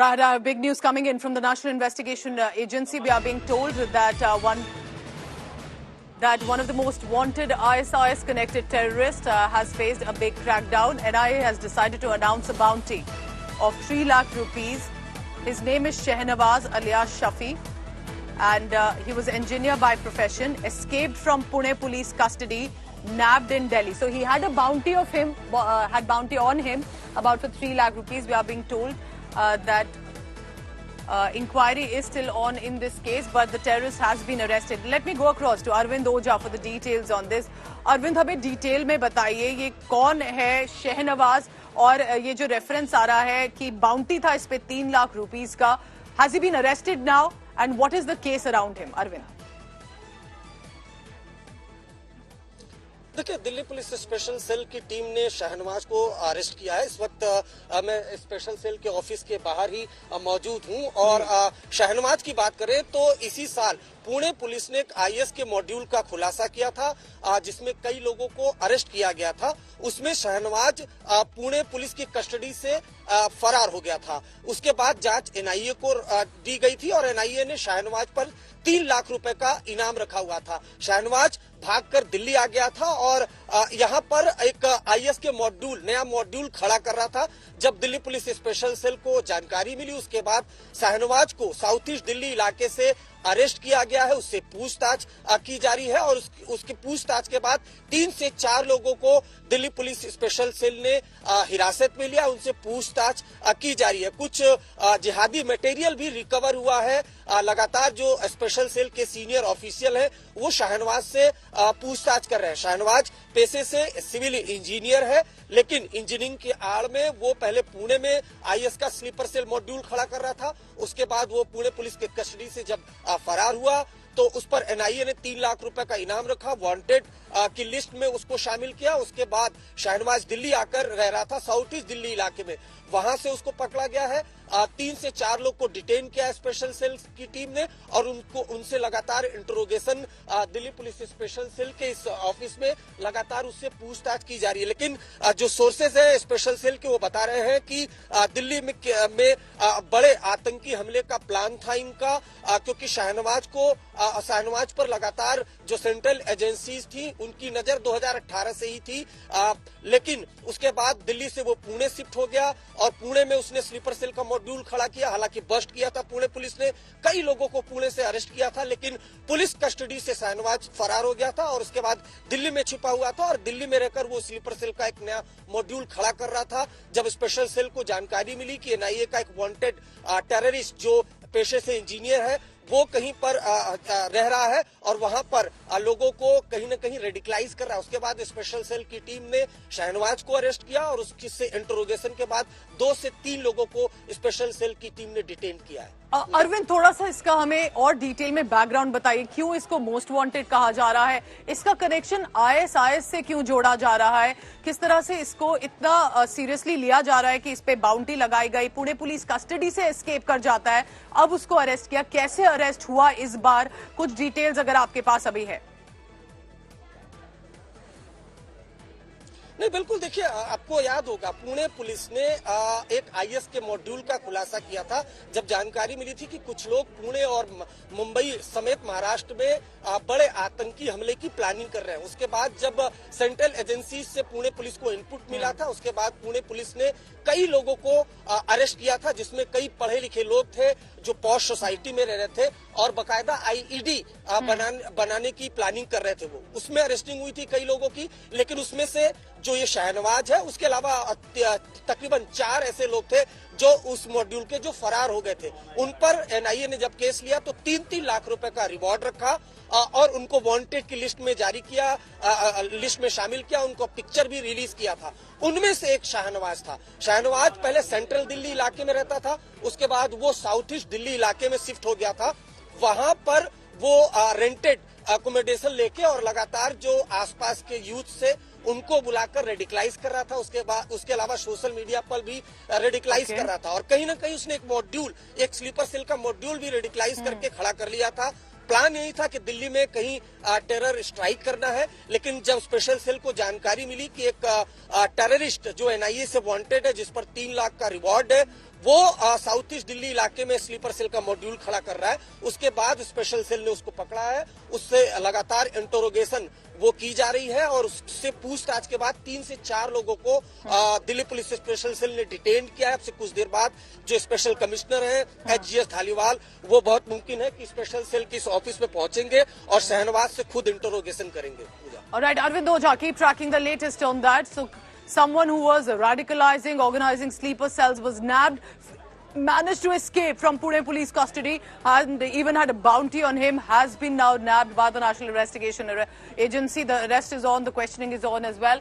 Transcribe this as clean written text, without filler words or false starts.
Right, big news coming in from the National Investigation Agency. We are being told that one of the most wanted ISIS-connected terrorists has faced a big crackdown. NIA has decided to announce a bounty of 3 lakh rupees. His name is Shehnawaz alias Shafi, and he was an engineer by profession, escaped from Pune police custody, nabbed in Delhi. So he had a bounty of him, had bounty on him about for 3 lakh rupees. We are being told that inquiry is still on in this case, but the terrorist has been arrested. Let me go across to Arvind Oja for the details on this. Arvind, हमें detail में बताइए ये कौन है शहनवाज, और ये जो reference आ रहा है कि बाउंटी था इस पे 3 लाख रुपीस का. Has he been arrested now and what is the case around him? Arvind. देखिए, दिल्ली पुलिस स्पेशल सेल की टीम ने शहनवाज को अरेस्ट किया है. इस वक्त मैं स्पेशल सेल के ऑफिस के बाहर ही मौजूद हूं और शहनवाज की बात करें तो इसी साल पुणे पुलिस ने एक आईएएस के मॉड्यूल का खुलासा किया था जिसमें कई लोगों को अरेस्ट किया गया था. उसमें शहनवाज पुणे पुलिस की कस्टडी से फरार हो गया था. उसके बाद जांच एनआईए को दी गई थी और एनआईए ने शहनवाज पर 3 लाख रुपए का इनाम रखा हुआ था. शहनवाज भागकर दिल्ली आ गया था और यहाँ पर एक आईएएस के नया मॉड्यूल खड़ा कर रहा था. जब दिल्ली पुलिस स्पेशल सेल को जानकारी मिली, उसके बाद शहनवाज को साउथ ईस्ट दिल्ली इलाके से अरेस्ट किया गया है. उससे पूछताछ की जा रही है और उसकी पूछताछ के बाद 3 से 4 लोगों को दिल्ली पुलिस स्पेशल सेल ने हिरासत में लिया. उनसे पूछताछ की जा रही है. कुछ जिहादी मटेरियल भी रिकवर हुआ है. लगातार जो स्पेशल सेल के सीनियर ऑफिशियल है वो शहनवाज से पूछताछ कर रहे हैं. शहनवाज पेशे से सिविल इंजीनियर है, लेकिन इंजीनियरिंग की आड़ में वो पहले पुणे में आईएएस का स्लीपर सेल मॉड्यूल खड़ा कर रहा था. उसके बाद वो पुणे पुलिस के कस्टडी से जब फरार हुआ तो उस पर एनआईए ने 3 लाख रुपए का इनाम रखा, वांटेड की लिस्ट में उसको शामिल किया. उसके बाद शहनवाज दिल्ली आकर रह रहा था साउथ ईस्ट दिल्ली इलाके में, वहां से उसको पकड़ा गया है. 3 से 4 लोग को डिटेन किया स्पेशल सेल की टीम ने और उनसे लगातार interrogation Delhi police special cell के इस ऑफिस में लगातार उससे पूछताछ की जा रही है. लेकिन जो सोर्सेज है स्पेशल सेल के वो बता रहे हैं कि दिल्ली में बड़े आतंकी हमले का प्लान था इनका, क्योंकि शहनवाज पर लगातार जो सेंट्रल एजेंसीज थी उनकी नजर 2018 से ही थी. लेकिन उसके बाद दिल्ली से वो पुणे शिफ्ट हो गया और पुणे में उसने स्लीपर सेल का मॉड्यूल खड़ा किया. हालांकि बस्ट किया था पुणे पुलिस ने, कई लोगों को पुणे से अरेस्ट किया था, लेकिन पुलिस कस्टडी से शहनवाज फरार हो गया था और उसके बाद दिल्ली में छिपा हुआ था और दिल्ली में रहकर वो स्लीपर सेल का एक नया मॉड्यूल खड़ा कर रहा था. जब स्पेशल सेल को जानकारी मिली कि एनआईए का एक वांटेड टेररिस्ट जो पेशे से इंजीनियर है वो कहीं पर रह रहा है और वहां पर लोगों को कहीं न कहीं रेडिकलाइज कर रहा है, उसके बाद स्पेशल सेल की टीम ने शहनवाज को अरेस्ट किया और उससे इंटरोगेशन के बाद 2 से 3 लोगों को स्पेशल सेल की टीम ने डिटेन किया है. अरविंद, थोड़ा सा इसका हमें और डिटेल में बैकग्राउंड बताइए. क्यों इसको मोस्ट वांटेड कहा जा रहा है? इसका कनेक्शन आईएसआईएस से क्यों जोड़ा जा रहा है? किस तरह से इसको इतना सीरियसली लिया जा रहा है कि इस पे बाउंटी लगाई गई? पुणे पुलिस कस्टडी से एस्केप कर जाता है, अब उसको अरेस्ट किया. कैसे अरेस्ट हुआ इस बार? कुछ डिटेल्स अगर आपके पास अभी है. नहीं, बिल्कुल. देखिए, आपको याद होगा पुणे पुलिस ने एक आईएएस के मॉड्यूल का खुलासा किया था जब जानकारी मिली थी कि कुछ लोग पुणे और मुंबई समेत महाराष्ट्र में बड़े आतंकी हमले की प्लानिंग कर रहे हैं. उसके बाद जब सेंट्रल एजेंसी से पुणे पुलिस को इनपुट मिला था, उसके बाद पुणे पुलिस ने कई लोगों को अरेस्ट किया था, जिसमें कई पढ़े लिखे लोग थे जो पॉश सोसाइटी में रह रहे थे और बकायदा आईईडी बनाने की प्लानिंग कर रहे थे. वो उसमें अरेस्टिंग हुई थी कई लोगों की, लेकिन उसमें से जो ये शहनवाज है उसके अलावा तकरीबन 4 ऐसे लोग थे जो उस मॉड्यूल के जो फरार हो गए थे. उन पर एनआईए ने जब केस लिया तो 3-3 लाख रुपए का रिवॉर्ड रखा और उनको वांटेड की लिस्ट में जारी किया, लिस्ट में शामिल किया. उनको पिक्चर भी रिलीज किया था. उनमें से एक शहनवाज था. शहनवाज पहले सेंट्रल दिल्ली इलाके में रहता था, उसके बाद वो साउथ ईस्ट दिल्ली इलाके में शिफ्ट हो गया था. वहां पर वो रेंटेड अकोमोडेशन लेके और लगातार जो आसपास के यूथ से उनको बुलाकर रेडिकलाइज कर रहा था. उसके अलावा सोशल मीडिया पर भी रेडिकलाइज कर रहा था और कहीं ना कहीं उसने एक स्लीपर सेल का मॉड्यूल भी रेडिकलाइज करके खड़ा कर लिया था. प्लान यही था कि दिल्ली में कहीं टेरर स्ट्राइक करना है, लेकिन जब स्पेशल सेल को जानकारी मिली कि एक टेररिस्ट जो एनआईए से वांटेड है, जिस पर 3 लाख का रिवॉर्ड है, वो साउथ ईस्ट दिल्ली इलाके में स्लीपर सेल का मॉड्यूल खड़ा कर रहा है, उसके बाद स्पेशल सेल ने उसको पकड़ा है। उससे लगातार इंटरोगेशन वो की जा रही है और उससे पूछताछ के बाद 3 से 4 लोगों को दिल्ली पुलिस स्पेशल सेल ने डिटेन किया है। अब से कुछ देर बाद जो स्पेशल कमिश्नर है HGS धालीवाल, वो बहुत मुमकिन है कि स्पेशल सेल की इस ऑफिस में पहुंचेंगे और शहनवाज से खुद इंटरोगेशन करेंगे। Alright, Arvind Oja, keep tracking the latest on that. So, someone who was radicalizing, organizing sleeper cells was nabbed, managed to escape from Pune police custody, and even had a bounty on him, has been now nabbed by the National Investigation Agency. The arrest is on, the questioning is on as well.